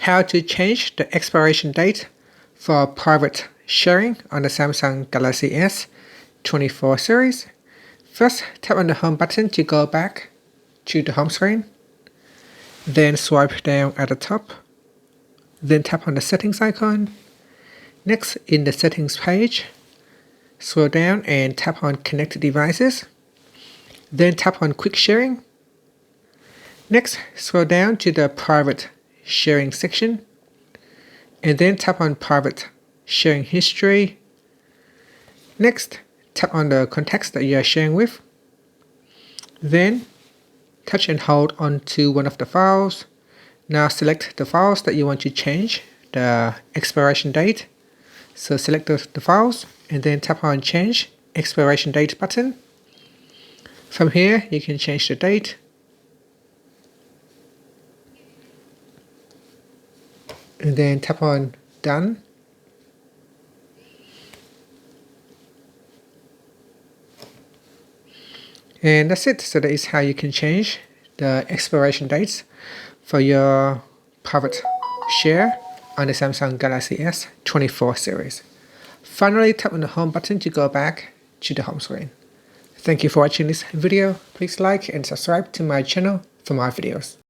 how to change the expiration date for private sharing on the Samsung Galaxy S24 series. First, tap on the home button to go back to the home screen. Then swipe down at the top. Then tap on the settings icon. Next, in the settings page, scroll down and tap on connected devices. Then tap on quick sharing. Next, scroll down to the private sharing section. And then tap on private sharing history. Next, tap on the contacts that you are sharing with. Then, touch and hold onto one of the files. Now select the files that you want to change the expiration date. So select the files and then tap on change expiration date button. From here, you can change the date. And then tap on done. And that's it. So that is how you can change the expiration dates for your private share on the Samsung Galaxy S24 series. Finally, tap on the home button to go back to the home screen. Thank you for watching this video. Please like and subscribe to my channel for more videos.